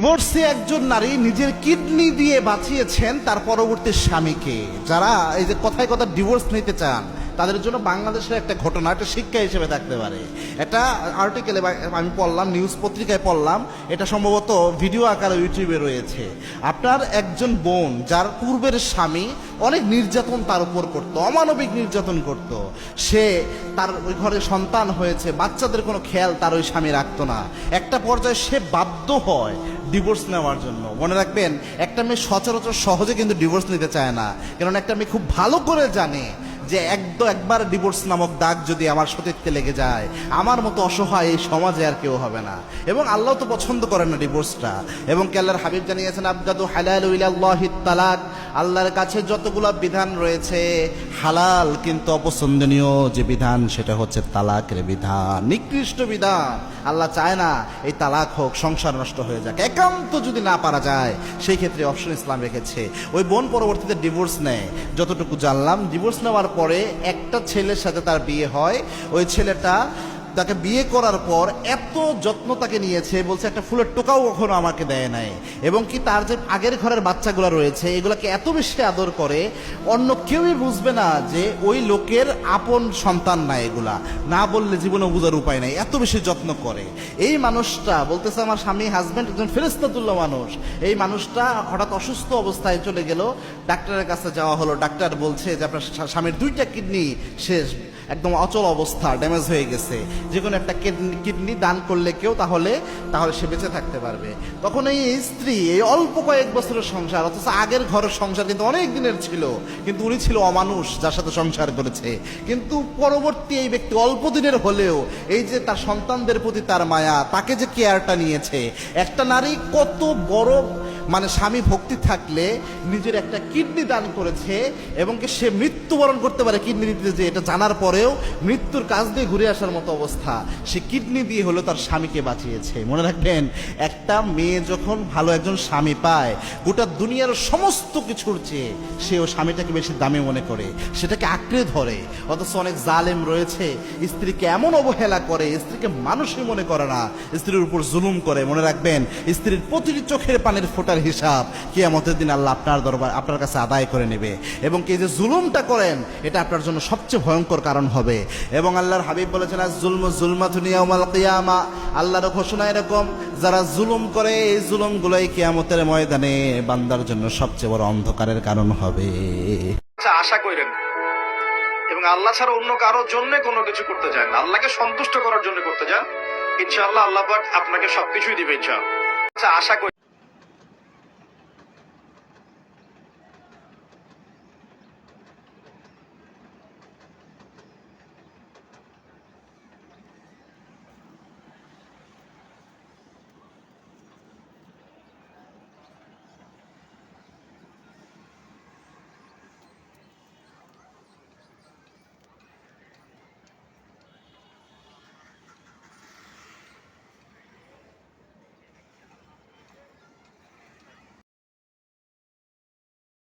ডিভোর্সে একজন নারী নিজের কিডনি দিয়ে বাঁচিয়েছেন তার পরবর্তী স্বামীকে। যারা এই যে কথায় কথা ডিভোর্স নিতে চান তাদের জন্য বাংলাদেশের একটা ঘটনা, একটা শিক্ষা হিসেবে থাকতে পারে। একটা আর্টিকেলে আমি পড়লাম, নিউজ পত্রিকায় পড়লাম, এটা সম্ভবত ভিডিও আকারে ইউটিউবে রয়েছে। আপনার একজন বোন যার পূর্বের স্বামী অনেক নির্যাতন তার উপর করতো, অমানবিক নির্যাতন করত। সে তার ওই ঘরে সন্তান হয়েছে, বাচ্চাদের কোনো খেয়াল তার ওই স্বামী রাখতো না। একটা পর্যায়ে সে বাধ্য হয় ডিভোর্স নেওয়ার জন্য। মনে রাখবেন, একটা মেয়ে সচরাচর সহজে কিন্তু ডিভোর্স নিতে চায় না, কারণ একটা মেয়ে খুব ভালো করে জানে যে একবার ডিভোর্স নামক দাগ যদি আমার সতীত্বে লেগে যায়, আমার মতো অসহায় এই সমাজে আর কেউ হবে না। এবং আল্লাহ তো পছন্দ করেন না ডিভোর্সটা। এবং আল্লাহর হাবিব জানিয়েছেন, আবগাদু হালালু ইলাল্লাহিত তালাক, আল্লাহর কাছে যতগুলো বিধান রয়েছে হালাল কিন্তু অপছন্দনীয় যে বিধান সেটা হচ্ছে তালাকের বিধান, নিকৃষ্ট বিধান। আল্লাহ চায় না এই তালাক হোক, সংসার নষ্ট হয়ে যাক। একান্ত যদি না পারা যায় সেই ক্ষেত্রে অপশন ইসলাম রেখেছে। ওই বোন পরবর্তীতে ডিভোর্স নেয়। যতটুকু জানলাম, ডিভোর্স নেওয়ার পরে একটা ছেলের সাথে তার বিয়ে হয়। ওই ছেলেটা তাকে বিয়ে করার পর এত যত্ন তাকে নিয়েছে, বলছে একটা ফুলের টোকাও কখনো আমাকে দেয় নাই। এবং কি তার যে আগের ঘরের বাচ্চাগুলো রয়েছে এগুলাকে এত বেশি আদর করে, অন্য কেউই বুঝবে না যে ওই লোকের আপন সন্তান না। এগুলা না বললে জীবনে বোঝার উপায় নাই, এত বেশি যত্ন করে। এই মানুষটা বলতেছে, আমার স্বামী হাজব্যান্ড একজন ফেরেশতাতুল্য মানুষ। এই মানুষটা হঠাৎ অসুস্থ অবস্থায় চলে গেল, ডাক্তারের কাছে যাওয়া হলো। ডাক্তার বলছে যে আপনার স্বামীর 2টা কিডনি শেষ, একদম অচল অবস্থা, ড্যামেজ হয়ে গেছে। যে কোনো একটা কিডনি দান করলে কেউ তাহলে সে বেঁচে থাকতে পারবে। তখন এই স্ত্রী, এই অল্প কয়েক বছরের সংসার, অথচ আগের ঘরের সংসার কিন্তু অনেক দিনের ছিল, কিন্তু উনি ছিল অমানুষ যার সাথে সংসার করেছে। কিন্তু পরবর্তী এই ব্যক্তি অল্প দিনের হলেও এই যে তার সন্তানদের প্রতি তার মায়া, তাকে যে কেয়ারটা নিয়েছে। একটা নারী কত বড় স্বামী ভক্তি থাকলে নিজের একটা কিডনি দান করেছে, এবং কি সে মৃত্যুবরণ করতে পারে কিডনি দিতে, যে এটা জানার পরেও মৃত্যুর কাছ দিয়ে ঘুরে আসার মতো অবস্থা। সে কিডনি দিয়ে হলো তার স্বামীকে বাঁচিয়েছে। মনে রাখবেন, একটা মেয়ে যখন ভালো একজন স্বামী পায়, গোটা দুনিয়ার সমস্ত কিছুর চেয়ে সেও স্বামীটাকে বেশি দামি মনে করে, সেটাকে আঁকড়ে ধরে। অথচ অনেক জালেম রয়েছে, স্ত্রীকে এমন অবহেলা করে, স্ত্রীকে মানুষই মনে করে না, স্ত্রীর উপর জুলুম করে। মনে রাখবেন, স্ত্রীর প্রতিটি চোখের পানির ফোঁটার হিসাব কিয়ামতের দিন আল্লাহ আপনার কাছে আদায় করে নেবে। এবং কি যে জুলুমটা করেন, এটা আপনার জন্য সবচেয়ে ভয়ঙ্কর কারণ হবে। এবং আল্লাহর হাবিব বলেছেন, আজ জুলমু জুলমাতুন ইয়াউমাল কিয়ামা, আল্লাহর ঘোষণা এরকম, যারা জুলুম করে এই জুলুমগুলোই কিয়ামতের ময়দানে বান্দার জন্য সবচেয়ে বড় অন্ধকারের কারণ হবে। আশা করেন এবং আল্লাহ ছাড়া অন্য কারোর জন্য কোনো কিছু করতে চান না, আল্লাহকে সন্তুষ্ট করার জন্য করতে চান, ইনশাআল্লাহ আল্লাহ পাক আপনাকে সবকিছুই দিবে ইনশাআল্লাহ। আশা করেন।